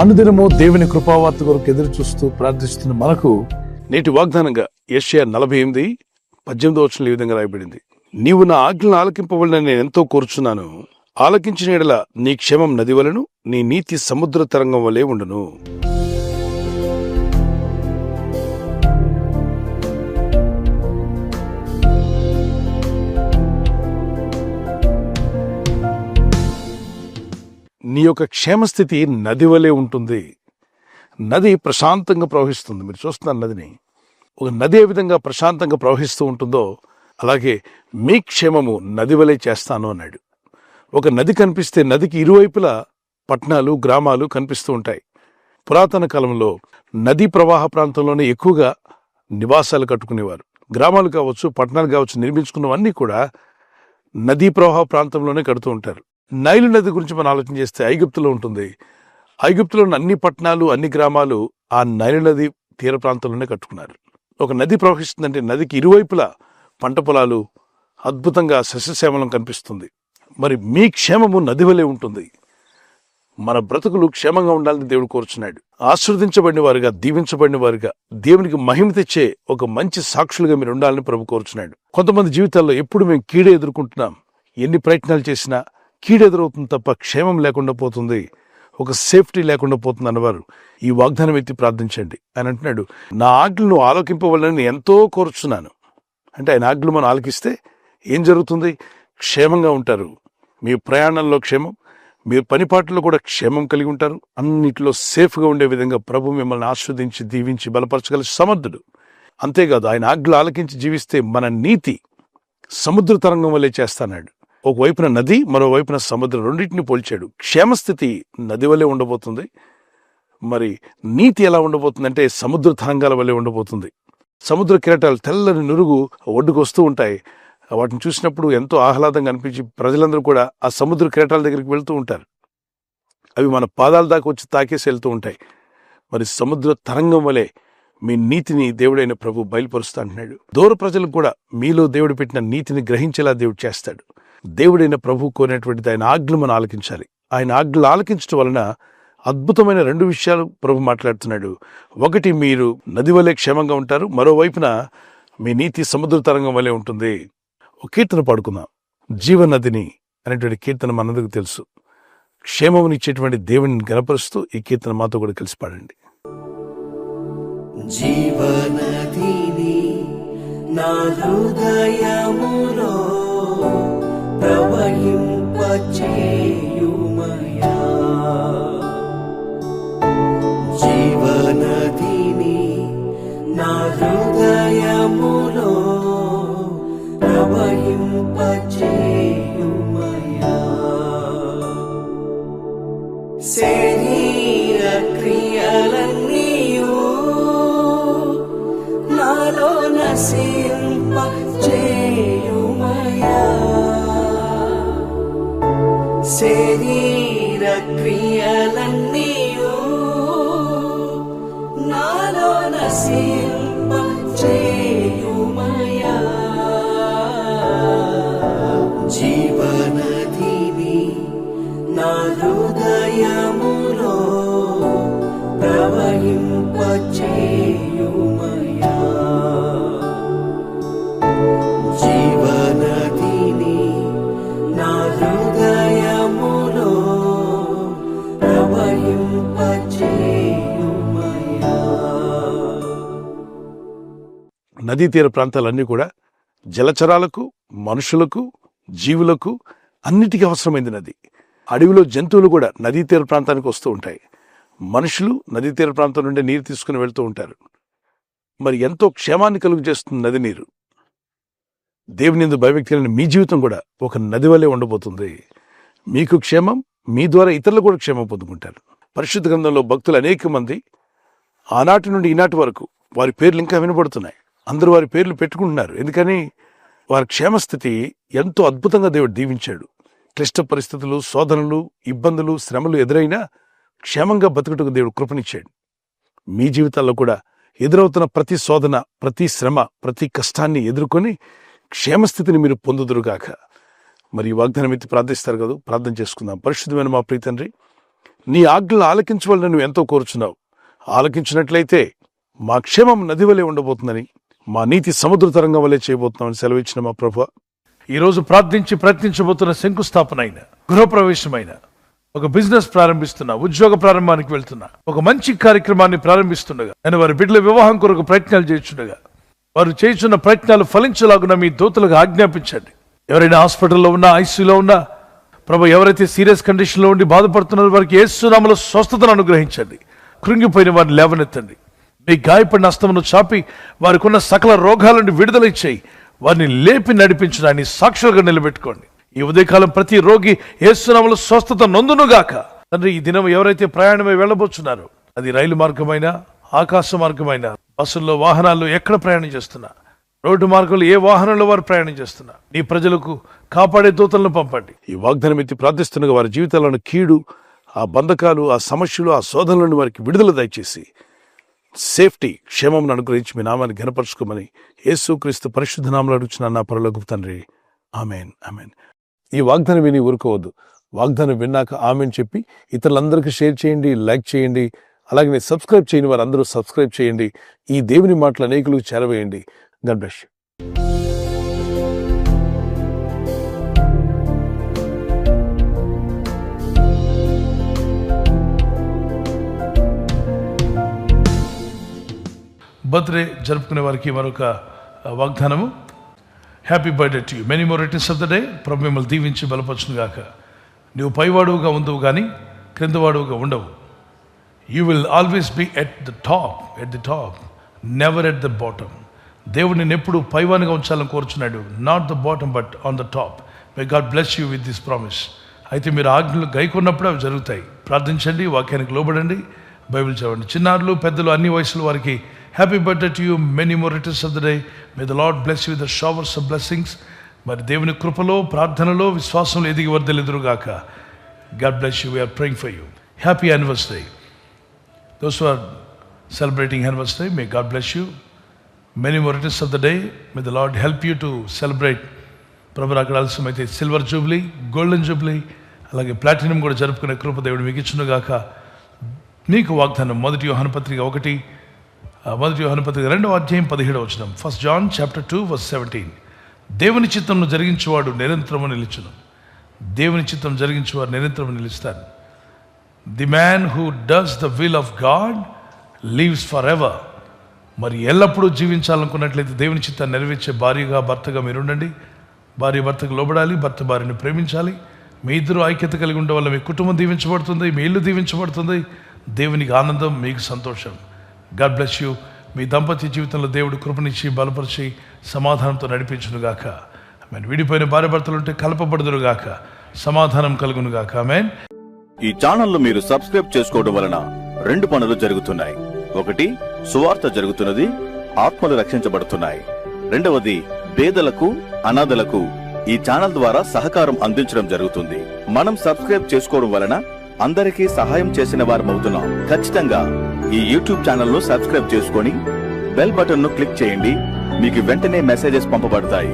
అనుదినము దేవుని కృపావార్త కొరకు ఎదురు చూస్తూ ప్రార్థిస్తున్న మనకు నేటి వాగ్దానంగా యెషయా 48:18 ఈ విధంగా రాయబడింది. నీవు నా ఆజ్ఞలను ఆలకింపవలనని నేను ఎంతో కోరుచున్నాను. ఆలకించిన యెడల నీ క్షేమం నది వలెను, నీ నీతి సముద్ర తరంగం వలె ఉండును. నీ యొక్క క్షేమస్థితి నది వలె ఉంటుంది. నది ప్రశాంతంగా ప్రవహిస్తుంది. మీరు చూస్తున్నారు నదిని. ఒక నది ఏ విధంగా ప్రశాంతంగా ప్రవహిస్తూ ఉంటుందో అలాగే మీ క్షేమము నది వలె చేస్తాను అన్నాడు. ఒక నది కనిపిస్తే నదికి ఇరువైపులా పట్టణాలు, గ్రామాలు కనిపిస్తూ ఉంటాయి. పురాతన కాలంలో నదీ ప్రవాహ ప్రాంతంలోనే ఎక్కువగా నివాసాలు కట్టుకునేవారు. గ్రామాలు కావచ్చు, పట్టణాలు కావచ్చు, నిర్మించుకున్నవన్నీ కూడా నదీ ప్రవాహ ప్రాంతంలోనే కడుతూ ఉంటారు. నైలు నది గురించి మనం ఆలోచన చేస్తే ఐగుప్తులో ఉంటుంది. ఐగుప్తులో ఉన్న అన్ని పట్టణాలు, అన్ని గ్రామాలు ఆ నైలు నది తీర ప్రాంతంలోనే కట్టుకున్నారు. ఒక నది ప్రవహిస్తుందంటే నదికి ఇరువైపులా పంట పొలాలు, అద్భుతంగా సస్యశ్యామలం కనిపిస్తుంది. మరి మీ క్షేమము నది వలె ఉంటుంది. మన బ్రతుకులు క్షేమంగా ఉండాలని దేవుడు కోరుచున్నాడు. ఆశీర్వదించబడిన వారుగా, దీవించబడిన వారుగా, దేవునికి మహిమ తెచ్చే ఒక మంచి సాక్షులుగా మీరు ఉండాలని ప్రభు కోరుచున్నాడు. కొంతమంది జీవితాల్లో ఎప్పుడు మేము కీడే ఎదుర్కొంటున్నాం. ఎన్ని ప్రయత్నాలు చేసినా కీడు ఎదురవుతుంది తప్ప క్షేమం లేకుండా పోతుంది, ఒక సేఫ్టీ లేకుండా పోతుంది అన్నవారు ఈ వాగ్దానం ఎత్తి ప్రార్థించండి. ఆయన అంటున్నాడు, నా ఆజ్ఞలను ఆలోకింపవాలని ఎంతో కోరుచున్నాను. అంటే ఆయన ఆజ్ఞలు మనం ఆలకిస్తే ఏం జరుగుతుంది? క్షేమంగా ఉంటారు. మీ ప్రయాణంలో క్షేమం, మీ పనిపాట్లలో కూడా క్షేమం కలిగి ఉంటారు. అన్నిటిలో సేఫ్గా ఉండే విధంగా ప్రభు మిమ్మల్ని ఆస్వాదించి, దీవించి, బలపరచగల సమర్థుడు. అంతేకాదు, ఆయన ఆజ్ఞలు ఆలకించి జీవిస్తే మన నీతి సముద్ర తరంగం వల్లే చేస్తాడు. ఒకవైపున నది, మరోవైపున సముద్రం, రెండింటిని పోల్చాడు. క్షేమస్థితి నది వల్లే ఉండబోతుంది. మరి నీతి ఎలా ఉండబోతుందంటే సముద్ర తరంగాల వల్లే ఉండబోతుంది. సముద్ర కిరటాలు తెల్లని నురుగు ఒడ్డుకు వస్తూ ఉంటాయి. వాటిని చూసినప్పుడు ఎంతో ఆహ్లాదంగా అనిపించి ప్రజలందరూ కూడా ఆ సముద్ర కిరటాల దగ్గరికి వెళ్తూ ఉంటారు. అవి మన పాదాల దాకా వచ్చి తాకేసి వెళ్తూ ఉంటాయి. మరి సముద్ర తరంగం వలె మీ నీతిని దేవుడైన ప్రభు బయలుపరుస్తా అంటున్నాడు. దూర ప్రజలకు కూడా మీలో దేవుడు పెట్టిన నీతిని గ్రహించేలా దేవుడు చేస్తాడు. దేవుడైన ప్రభు కోరినటువంటిది ఆయన ఆజ్ఞలు మనం ఆలకించాలి. ఆయన ఆజ్ఞలు ఆలకించడం వలన అద్భుతమైన 2 విషయాలు ప్రభు మాట్లాడుతున్నాడు. ఒకటి, మీరు నది వలె క్షేమంగా ఉంటారు. మరోవైపున మీ నీతి సముద్ర తరంగం వలె ఉంటుంది. ఒక కీర్తన పాడుకుందాం. జీవనదిని అనేటువంటి కీర్తన మనందరికీ తెలుసు. క్షేమమునిచ్చేటువంటి దేవుని గణపరుస్తూ ఈ కీర్తన మాతో కూడా కలిసి పాడండి. జీవనదిని నా హృదయములో ప్రవహింపచేయుమయా, జీవనదిని నా హృదయములో ప్రవహింపచేయుమయా, శరీర క్రియలన్నీయు నాలో నశింపచేయుమయా, శరీర క్రియలన్నీయు నాలో నశింపచేయుమయా, జీవనదిని నా హృదయములో ప్రవహింపచేయుమయా, జీవనదిని నా హృదయములో ప్రవహింపచేయుమయా. నదీ తీర ప్రాంతాలన్నీ కూడా జలచరాలకు, మనుషులకు, జీవులకు అన్నిటికీ అవసరమైంది నది. అడవిలో జంతువులు కూడా నదీ తీర ప్రాంతానికి వస్తూ ఉంటాయి. మనుషులు నదీ తీర ప్రాంతం నుండి నీరు తీసుకుని వెళ్తూ ఉంటారు. మరి ఎంతో క్షేమాన్ని కలుగు చేస్తుంది నది నీరు. దేవుని యందు భయభక్తులైన మీ జీవితం కూడా ఒక నది వలె ఉండబోతుంది. మీకు క్షేమం, మీ ద్వారా ఇతరులు కూడా క్షేమం పొందుకుంటారు. పరిశుద్ధ గ్రంథంలో భక్తులు అనేక మంది ఆనాటి నుండి ఈనాటి వరకు వారి పేర్లు ఇంకా వినబడుతున్నాయి. అందరూ వారి పేర్లు పెట్టుకుంటున్నారు. ఎందుకని? వారి క్షేమస్థితి ఎంతో అద్భుతంగా దేవుడు దీవించాడు. క్లిష్ట పరిస్థితులు, శోధనలు, ఇబ్బందులు, శ్రమలు ఎదురైనా క్షేమంగా బతుకుటకు దేవుడు కృపనిచ్చాడు. మీ జీవితాల్లో కూడా ఎదురవుతున్న ప్రతి శోధన, ప్రతి శ్రమ, ప్రతి కష్టాన్ని ఎదుర్కొని క్షేమస్థితిని మీరు పొందుదురుగాక. మరి వాగ్దానం ఎత్తి ప్రార్థిస్తారు కదా, ప్రార్థన చేసుకుందాం. పరిశుద్ధమైన మా ప్రియ తండ్రి, నీ ఆజ్ఞలు ఆలకించవలని నువ్వు ఎంతో కోరుచున్నావు. ఆలకించినట్లయితే మా క్షేమం నది వలె ఉండబోతుందని, మా నీతి సముద్ర తరంగం వలె చేయబోతున్నామని సెలవిచ్చిన మా ప్రభు, ఈరోజు ప్రార్థించి ప్రయత్నించబోతున్న శంకుస్థాపన అయిన, గృహప్రవేశమైన, ఒక బిజినెస్ ప్రారంభిస్తున్నా, ఉద్యోగ ప్రారంభానికి వెళ్తున్నా, ఒక మంచి కార్యక్రమాన్ని ప్రారంభిస్తుండగా, నేను వారి బిడ్డల వివాహం కొరకు ప్రయత్నాలు చేస్తుండగా, వారు చేస్తున్న ప్రయత్నాలు ఫలించలాగున మీ దూతలకు ఆజ్ఞాపించండి. ఎవరైనా హాస్పిటల్లో ఉన్నా, ఐసీయూలో ఉన్నా, ప్రభు ఎవరైతే సీరియస్ కండిషన్లో ఉండి బాధపడుతున్నారో వారికి యేసు నామములో స్వస్థతను అనుగ్రహించండి. కృంగిపోయిన వారిని లేవనెత్తండి. మీ గాయపడిన హస్తమును చాపి వారికి ఉన్న సకల రోగాల నుండి విడుదల ఇచ్చేయి. వారిని లేపి నడిపించడాన్ని సాక్షులుగా నిలబెట్టుకోండి. ఈ ఉదయకాలం ప్రతి రోగి యేసు నామములో స్వస్థత నొందునుగాక. తండ్రి, ఈ దినం ఎవరైతే ప్రయాణమై వెళ్ళబోతున్నారో, అది రైలు మార్గమైనా, ఆకాశ మార్గమైనా, బస్సుల్లో, వాహనాల్లో ఎక్కడ ప్రయాణం చేస్తున్నా, రోడ్డు మార్గంలో ఏ వాహనంలో వారు ప్రయాణం చేస్తున్నా, నీ ప్రజలకు కాపాడే దూతలను పంపండి. ఈ వాగ్దానం ఎత్తి ప్రార్థిస్తున్న వారి జీవితాలను కీడు, ఆ బంధకాలు, ఆ సమస్యలు, ఆ శోధనల నుండి వారికి విడుదల దయచేసి సేఫ్టీ, క్షేమం అనుగ్రహించి మీ నామాన్ని ఘనపరచుకోమని యేసుక్రీస్తు పరిశుద్ధ నామములో అడుగుచున్నాను నా పరలోకపు తండ్రి. Amen, amen. ఈ వాగ్దానం విని ఊరుకోవద్దు. వాగ్దానం విన్నాక ఆమెన్ చెప్పి ఇతరులందరికీ షేర్ చేయండి, లైక్ చేయండి. అలాగే సబ్స్క్రైబ్ చేయని వారందరూ సబ్స్క్రైబ్ చేయండి. ఈ దేవుని మాటలు అనేకులకు చేరవేయండి. God bless you. బర్త్డే జరుపుకునే వారికి మరొక వాగ్దానము. Happy birthday to you, many more returns of the day. ప్రభు మిమ్మల్ని దీవించి బలపరచును గాక. నువ్వు పైవాడుగా ఉండవు కానీ క్రిందవాడుగా ఉండవు. You will always be at the top, never at the bottom. దేవుడు నేను ఎప్పుడు పైవానిగా ఉంచాలని కోరుచున్నాడు. Not the bottom but on the top. May God bless you with this promise. అయితే మీరు ఆజ్ఞలు గైకొన్నప్పుడు అవి జరుగుతాయి. ప్రార్థించండి, వాక్యానికి లోబడండి, బైబిల్ చదవండి. చిన్నారులు, పెద్దలు, అన్ని వయసుల వారికి happy birthday to you, many more returns of the day. May the lord bless you with the showers of blessings. మరి దేవుని కృపలో, ప్రార్థనలో, విశ్వాసంలో ఎదిగి వర్ధిల్లుదురుగాక. God bless you. We're praying for you. Happy anniversary. Those who are celebrating anniversary, may God bless you. Many more returns of the day. May the lord help you to celebrate. ప్రభు అక్కడ ఆలస్యమైతే silver jubilee, golden jubilee, అలాగే platinum కూడా జరుపుకునే కృప దేవుడు మీకు ఇచ్చునుగాక. మీకు వాగ్దానం మొదటి యోహాను పత్రిక 2వ అధ్యాయం 17వ వచనం. 1 John chapter 2 verse 17. దేవుని చిత్తంను జరిగించేవాడు నిరంతరము నిలుచును. దేవుని చిత్తం జరిగించేవాడు నిరంతరము నిలుస్తాడు. The man who does the will of God lives forever. మరి ఎల్లప్పుడూ జీవించాలనుకున్నట్లయితే దేవుని చిత్తాన్ని నెరవేర్చే భార్యగా, భర్తగా మీరు ఉండండి. భార్య భర్తకు లోబడాలి, భర్త భార్యను ప్రేమించాలి. మీ ఇద్దరు ఐక్యత కలిగి ఉండడం వల్ల మీ కుటుంబం దీవించబడుతుంది, మీ ఇల్లు దీవించబడుతుంది. దేవునికి ఆనందం, మీకు సంతోషం. God bless you. మీ దాంపత్య జీవితంలో దేవుడు కృపనిచ్చి బలపరిచి సమాధానంతో నడిపించునుగాక. ఆమేన్. విడిపోయిన భార్య భర్తలుంటే కలపబడుదురుగాక, సమాధానం కలుగునుగాక. ఆమేన్. ఈ ఛానల్ను మీరు సబ్స్క్రైబ్ చేసుకోవడం వలన 2 పనులు జరుగుతున్నాయి. ఒకటి, సువార్త జరుగుతున్నది, ఆత్మలు రక్షించబడుతున్నాయి. రెండవది, పేదలకు, అనాథలకు ఈ ఛానల్ ద్వారా సహకారం అందించడం జరుగుతుంది. మనం సబ్స్క్రైబ్ చేసుకోవడం వలన అందరికీ సహాయం చేసిన వారమవుతున్నాం. ఖచ్చితంగా ఈ యూట్యూబ్ ఛానల్ను సబ్స్క్రైబ్ చేసుకొని బెల్ బటన్ను క్లిక్ చేయండి. మీకు వెంటనే మెసేజెస్ పంపబడతాయి.